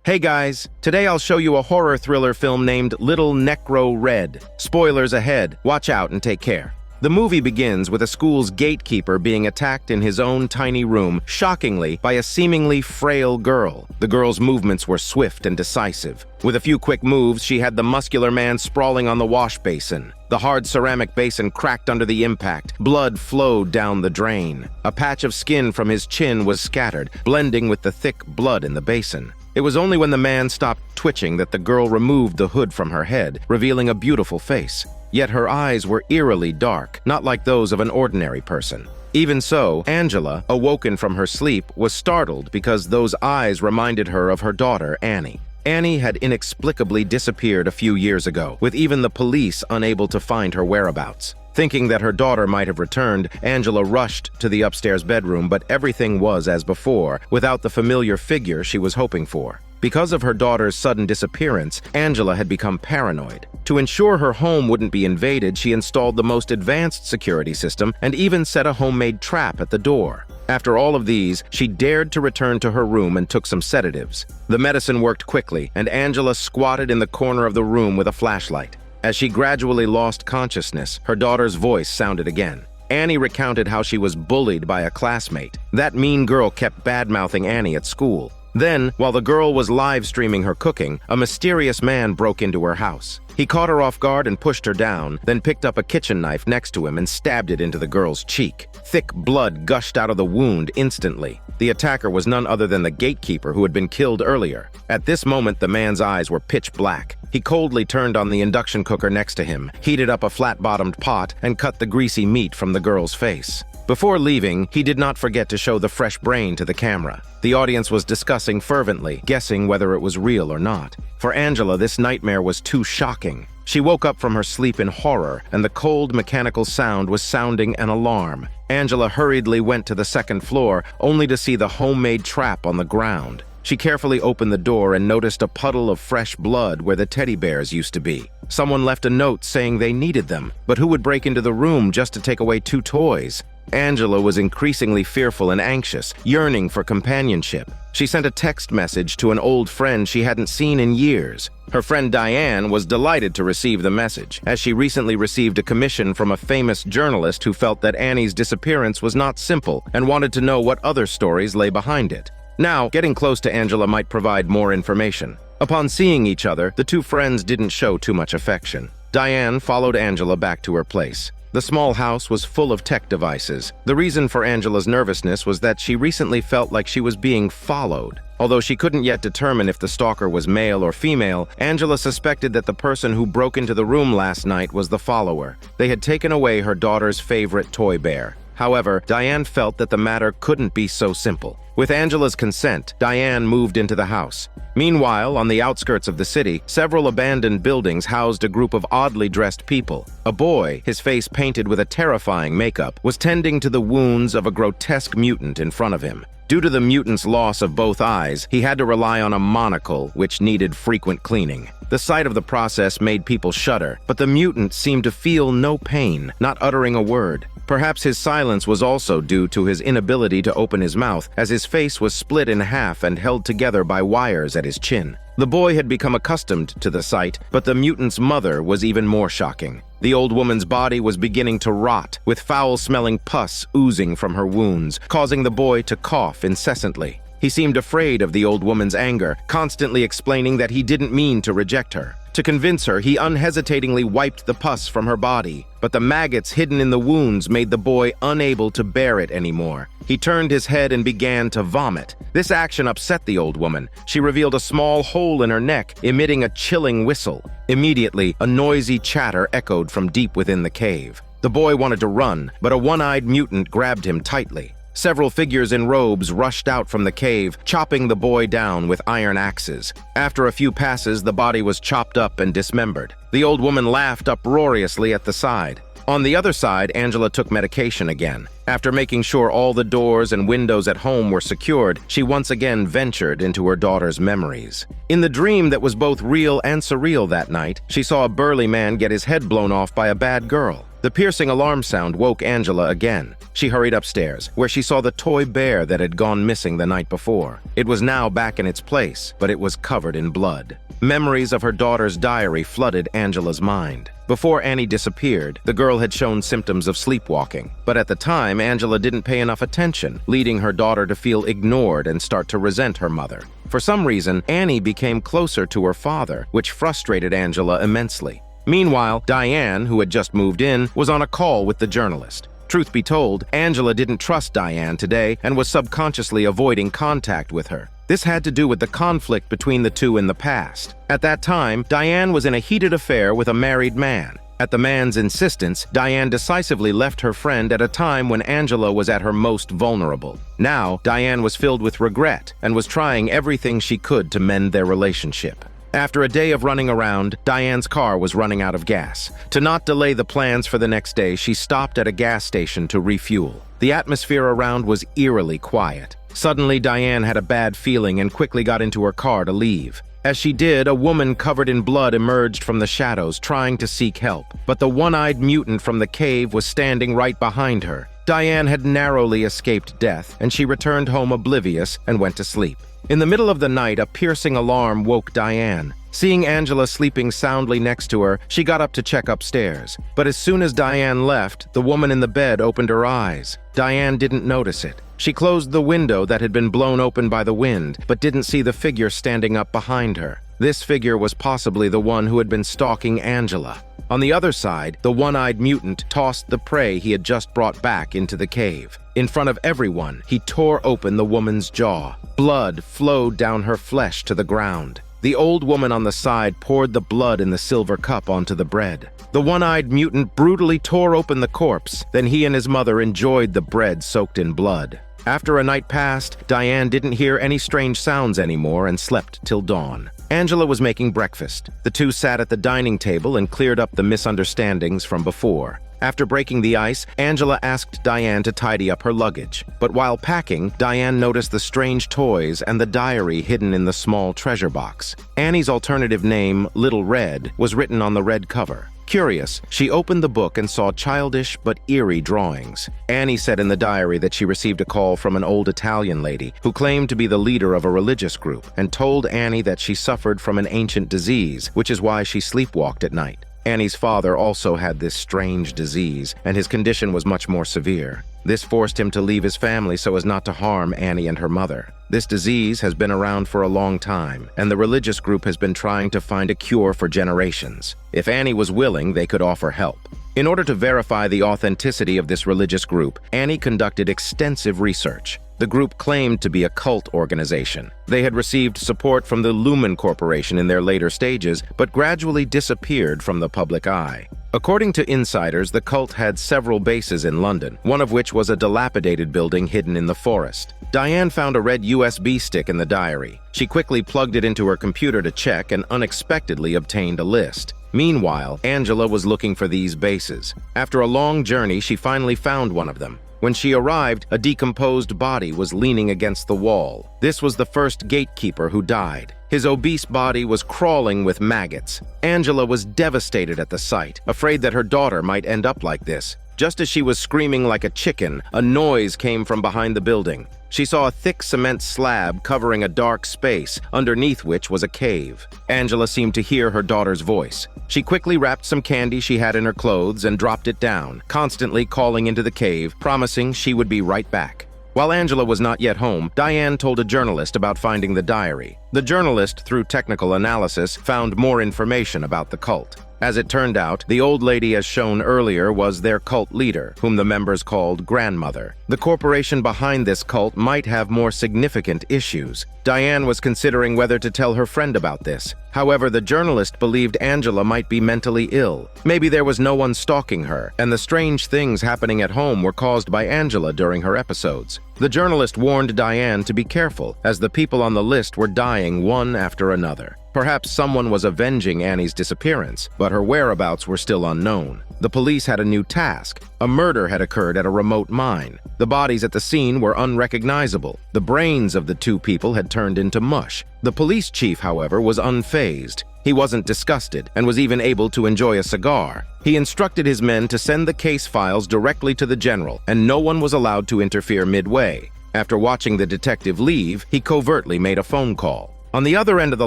Hey guys, today I'll show you a horror thriller film named Little Necro Red. Spoilers ahead, watch out and take care. The movie begins with a school's gatekeeper being attacked in his own tiny room, shockingly, by a seemingly frail girl. The girl's movements were swift and decisive. With a few quick moves, she had the muscular man sprawling on the wash basin. The hard ceramic basin cracked under the impact. Blood flowed down the drain. A patch of skin from his chin was scattered, blending with the thick blood in the basin. It was only when the man stopped twitching that the girl removed the hood from her head, revealing a beautiful face. Yet her eyes were eerily dark, not like those of an ordinary person. Even so, Angela, awoken from her sleep, was startled because those eyes reminded her of her daughter, Annie. Annie had inexplicably disappeared a few years ago, with even the police unable to find her whereabouts. Thinking that her daughter might have returned, Angela rushed to the upstairs bedroom, but everything was as before, without the familiar figure she was hoping for. Because of her daughter's sudden disappearance, Angela had become paranoid. To ensure her home wouldn't be invaded, she installed the most advanced security system and even set a homemade trap at the door. After all of these, she dared to return to her room and took some sedatives. The medicine worked quickly, and Angela squatted in the corner of the room with a flashlight. As she gradually lost consciousness, her daughter's voice sounded again. Annie recounted how she was bullied by a classmate. That mean girl kept bad-mouthing Annie at school. Then, while the girl was live-streaming her cooking, a mysterious man broke into her house. He caught her off guard and pushed her down, then picked up a kitchen knife next to him and stabbed it into the girl's cheek. Thick blood gushed out of the wound instantly. The attacker was none other than the gatekeeper who had been killed earlier. At this moment, the man's eyes were pitch black. He coldly turned on the induction cooker next to him, heated up a flat-bottomed pot, and cut the greasy meat from the girl's face. Before leaving, he did not forget to show the fresh brain to the camera. The audience was discussing fervently, guessing whether it was real or not. For Angela, this nightmare was too shocking. She woke up from her sleep in horror, and the cold mechanical sound was sounding an alarm. Angela hurriedly went to the second floor, only to see the homemade trap on the ground. She carefully opened the door and noticed a puddle of fresh blood where the teddy bears used to be. Someone left a note saying they needed them, but who would break into the room just to take away 2 toys? Angela was increasingly fearful and anxious, yearning for companionship. She sent a text message to an old friend she hadn't seen in years. Her friend Diane was delighted to receive the message, as she recently received a commission from a famous journalist who felt that Annie's disappearance was not simple and wanted to know what other stories lay behind it. Now, getting close to Angela might provide more information. Upon seeing each other, the 2 friends didn't show too much affection. Diane followed Angela back to her place. The small house was full of tech devices. The reason for Angela's nervousness was that she recently felt like she was being followed. Although she couldn't yet determine if the stalker was male or female, Angela suspected that the person who broke into the room last night was the follower. They had taken away her daughter's favorite toy bear. However, Diane felt that the matter couldn't be so simple. With Angela's consent, Diane moved into the house. Meanwhile, on the outskirts of the city, several abandoned buildings housed a group of oddly dressed people. A boy, his face painted with a terrifying makeup, was tending to the wounds of a grotesque mutant in front of him. Due to the mutant's loss of both eyes, he had to rely on a monocle, which needed frequent cleaning. The sight of the process made people shudder, but the mutant seemed to feel no pain, not uttering a word. Perhaps his silence was also due to his inability to open his mouth, as his face was split in half and held together by wires at his chin. The boy had become accustomed to the sight, but the mutant's mother was even more shocking. The old woman's body was beginning to rot, with foul-smelling pus oozing from her wounds, causing the boy to cough incessantly. He seemed afraid of the old woman's anger, constantly explaining that he didn't mean to reject her. To convince her, he unhesitatingly wiped the pus from her body, but the maggots hidden in the wounds made the boy unable to bear it anymore. He turned his head and began to vomit. This action upset the old woman. She revealed a small hole in her neck, emitting a chilling whistle. Immediately, a noisy chatter echoed from deep within the cave. The boy wanted to run, but a one-eyed mutant grabbed him tightly. Several figures in robes rushed out from the cave, chopping the boy down with iron axes. After a few passes, the body was chopped up and dismembered. The old woman laughed uproariously at the side. On the other side, Angela took medication again. After making sure all the doors and windows at home were secured, she once again ventured into her daughter's memories. In the dream that was both real and surreal that night, she saw a burly man get his head blown off by a bad girl. The piercing alarm sound woke Angela again. She hurried upstairs, where she saw the toy bear that had gone missing the night before. It was now back in its place, but it was covered in blood. Memories of her daughter's diary flooded Angela's mind. Before Annie disappeared, the girl had shown symptoms of sleepwalking. But at the time, Angela didn't pay enough attention, leading her daughter to feel ignored and start to resent her mother. For some reason, Annie became closer to her father, which frustrated Angela immensely. Meanwhile, Diane, who had just moved in, was on a call with the journalist. Truth be told, Angela didn't trust Diane today and was subconsciously avoiding contact with her. This had to do with the conflict between the two in the past. At that time, Diane was in a heated affair with a married man. At the man's insistence, Diane decisively left her friend at a time when Angela was at her most vulnerable. Now, Diane was filled with regret and was trying everything she could to mend their relationship. After a day of running around, Diane's car was running out of gas. To not delay the plans for the next day, she stopped at a gas station to refuel. The atmosphere around was eerily quiet. Suddenly, Diane had a bad feeling and quickly got into her car to leave. As she did, a woman covered in blood emerged from the shadows, trying to seek help. But the one-eyed mutant from the cave was standing right behind her. Diane had narrowly escaped death, and she returned home oblivious and went to sleep. In the middle of the night, a piercing alarm woke Diane. Seeing Angela sleeping soundly next to her, she got up to check upstairs. But as soon as Diane left, the woman in the bed opened her eyes. Diane didn't notice it. She closed the window that had been blown open by the wind, but didn't see the figure standing up behind her. This figure was possibly the one who had been stalking Angela. On the other side, the one-eyed mutant tossed the prey he had just brought back into the cave. In front of everyone, he tore open the woman's jaw. Blood flowed down her flesh to the ground. The old woman on the side poured the blood in the silver cup onto the bread. The one-eyed mutant brutally tore open the corpse, then he and his mother enjoyed the bread soaked in blood. After a night passed, Diane didn't hear any strange sounds anymore and slept till dawn. Angela was making breakfast. The two sat at the dining table and cleared up the misunderstandings from before. After breaking the ice, Angela asked Diane to tidy up her luggage. But while packing, Diane noticed the strange toys and the diary hidden in the small treasure box. Annie's alternative name, Little Red, was written on the red cover. Curious, she opened the book and saw childish but eerie drawings. Annie said in the diary that she received a call from an old Italian lady who claimed to be the leader of a religious group and told Annie that she suffered from an ancient disease, which is why she sleepwalked at night. Annie's father also had this strange disease, and his condition was much more severe. This forced him to leave his family so as not to harm Annie and her mother. This disease has been around for a long time, and the religious group has been trying to find a cure for generations. If Annie was willing, they could offer help. In order to verify the authenticity of this religious group, Annie conducted extensive research. The group claimed to be a cult organization. They had received support from the Lumen Corporation in their later stages, but gradually disappeared from the public eye. According to insiders, the cult had several bases in London, one of which was a dilapidated building hidden in the forest. Diane found a red USB stick in the diary. She quickly plugged it into her computer to check and unexpectedly obtained a list. Meanwhile, Angela was looking for these bases. After a long journey, she finally found one of them. When she arrived, a decomposed body was leaning against the wall. This was the first gatekeeper who died. His obese body was crawling with maggots. Angela was devastated at the sight, afraid that her daughter might end up like this. Just as she was screaming like a chicken, a noise came from behind the building. She saw a thick cement slab covering a dark space, underneath which was a cave. Angela seemed to hear her daughter's voice. She quickly wrapped some candy she had in her clothes and dropped it down, constantly calling into the cave, promising she would be right back. While Angela was not yet home, Diane told a journalist about finding the diary. The journalist, through technical analysis, found more information about the cult. As it turned out, the old lady as shown earlier was their cult leader, whom the members called Grandmother. The corporation behind this cult might have more significant issues. Diane was considering whether to tell her friend about this. However, the journalist believed Angela might be mentally ill. Maybe there was no one stalking her, and the strange things happening at home were caused by Angela during her episodes. The journalist warned Diane to be careful, as the people on the list were dying one after another. Perhaps someone was avenging Annie's disappearance, but her whereabouts were still unknown. The police had a new task. A murder had occurred at a remote mine. The bodies at the scene were unrecognizable. The brains of the two people had turned into mush. The police chief, however, was unfazed. He wasn't disgusted and was even able to enjoy a cigar. He instructed his men to send the case files directly to the general, and no one was allowed to interfere midway. After watching the detective leave, he covertly made a phone call. On the other end of the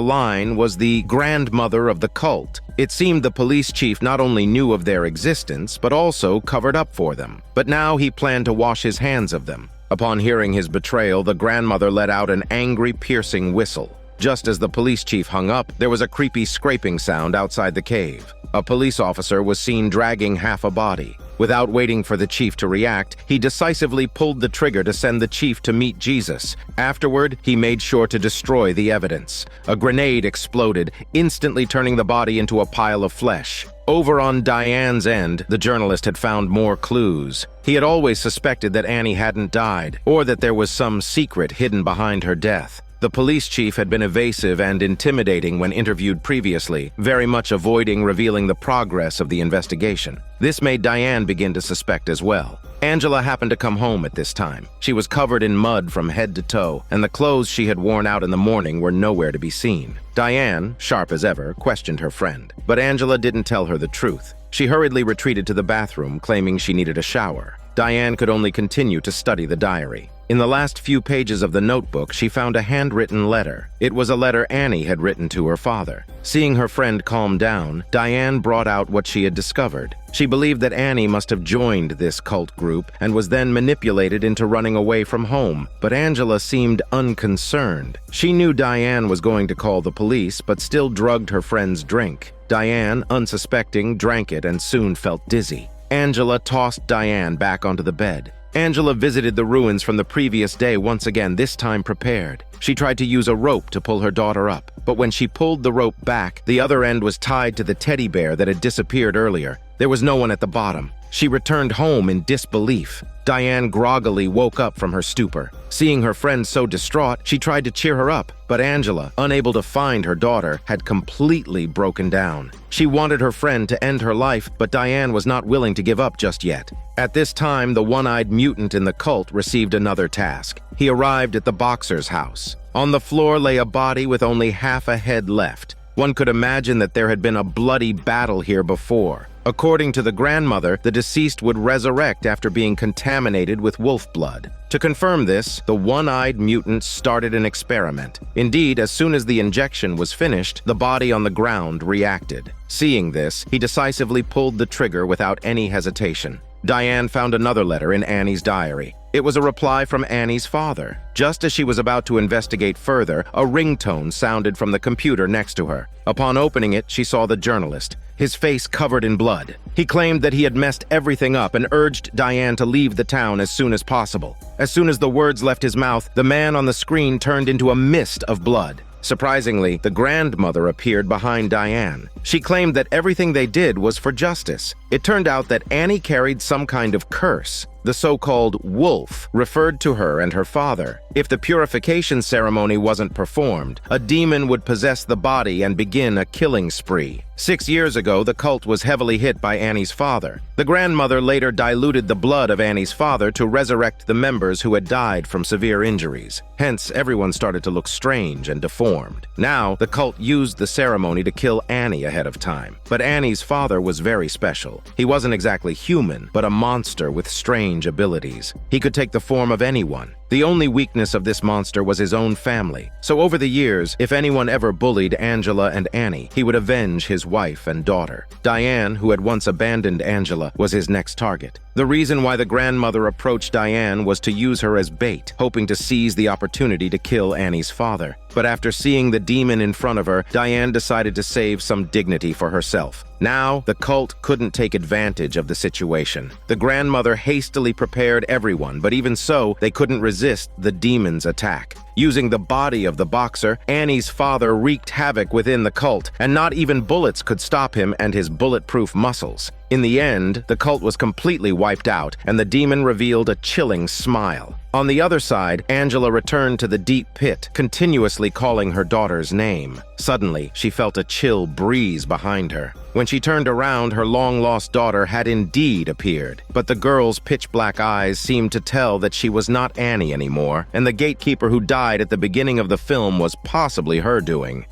line was the grandmother of the cult. It seemed the police chief not only knew of their existence, but also covered up for them. But now he planned to wash his hands of them. Upon hearing his betrayal, the grandmother let out an angry, piercing whistle. Just as the police chief hung up, there was a creepy scraping sound outside the cave. A police officer was seen dragging half a body. Without waiting for the chief to react, he decisively pulled the trigger to send the chief to meet Jesus. Afterward, he made sure to destroy the evidence. A grenade exploded, instantly turning the body into a pile of flesh. Over on Diane's end, the journalist had found more clues. He had always suspected that Annie hadn't died, or that there was some secret hidden behind her death. The police chief had been evasive and intimidating when interviewed previously, very much avoiding revealing the progress of the investigation. This made Diane begin to suspect as well. Angela happened to come home at this time. She was covered in mud from head to toe, and the clothes she had worn out in the morning were nowhere to be seen. Diane, sharp as ever, questioned her friend, but Angela didn't tell her the truth. She hurriedly retreated to the bathroom, claiming she needed a shower. Diane could only continue to study the diary. In the last few pages of the notebook, she found a handwritten letter. It was a letter Annie had written to her father. Seeing her friend calm down, Diane brought out what she had discovered. She believed that Annie must have joined this cult group and was then manipulated into running away from home, but Angela seemed unconcerned. She knew Diane was going to call the police, but still drugged her friend's drink. Diane, unsuspecting, drank it and soon felt dizzy. Angela tossed Diane back onto the bed. Angela visited the ruins from the previous day once again, this time prepared. She tried to use a rope to pull her daughter up, but when she pulled the rope back, the other end was tied to the teddy bear that had disappeared earlier. There was no one at the bottom. She returned home in disbelief. Diane groggily woke up from her stupor. Seeing her friend so distraught, she tried to cheer her up, but Angela, unable to find her daughter, had completely broken down. She wanted her friend to end her life, but Diane was not willing to give up just yet. At this time, the one-eyed mutant in the cult received another task. He arrived at the boxer's house. On the floor lay a body with only half a head left. One could imagine that there had been a bloody battle here before. According to the grandmother, the deceased would resurrect after being contaminated with wolf blood. To confirm this, the one-eyed mutant started an experiment. Indeed, as soon as the injection was finished, the body on the ground reacted. Seeing this, he decisively pulled the trigger without any hesitation. Diane found another letter in Annie's diary. It was a reply from Annie's father. Just as she was about to investigate further, a ringtone sounded from the computer next to her. Upon opening it, she saw the journalist, his face covered in blood. He claimed that he had messed everything up and urged Diane to leave the town as soon as possible. As soon as the words left his mouth, the man on the screen turned into a mist of blood. Surprisingly, the grandmother appeared behind Diane. She claimed that everything they did was for justice. It turned out that Annie carried some kind of curse. The so-called wolf referred to her and her father. If the purification ceremony wasn't performed, a demon would possess the body and begin a killing spree. 6 years ago, the cult was heavily hit by Annie's father. The grandmother later diluted the blood of Annie's father to resurrect the members who had died from severe injuries. Hence, everyone started to look strange and deformed. Now, the cult used the ceremony to kill Annie ahead of time. But Annie's father was very special. He wasn't exactly human, but a monster with strange abilities. He could take the form of anyone. The only weakness of this monster was his own family. So over the years, if anyone ever bullied Angela and Annie, he would avenge his wife and daughter. Diane, who had once abandoned Angela, was his next target. The reason why the grandmother approached Diane was to use her as bait, hoping to seize the opportunity to kill Annie's father. But after seeing the demon in front of her, Diane decided to save some dignity for herself. Now, the cult couldn't take advantage of the situation. The grandmother hastily prepared everyone, but even so, they couldn't resist the demon's attack. Using the body of the boxer, Annie's father wreaked havoc within the cult, and not even bullets could stop him and his bulletproof muscles. In the end, the cult was completely wiped out, and the demon revealed a chilling smile. On the other side, Angela returned to the deep pit, continuously calling her daughter's name. Suddenly, she felt a chill breeze behind her. When she turned around, her long-lost daughter had indeed appeared. But the girl's pitch-black eyes seemed to tell that she was not Annie anymore, and the gatekeeper who died at the beginning of the film was possibly her doing.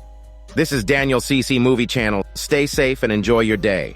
This is Daniel CC Movie Channel. Stay safe and enjoy your day.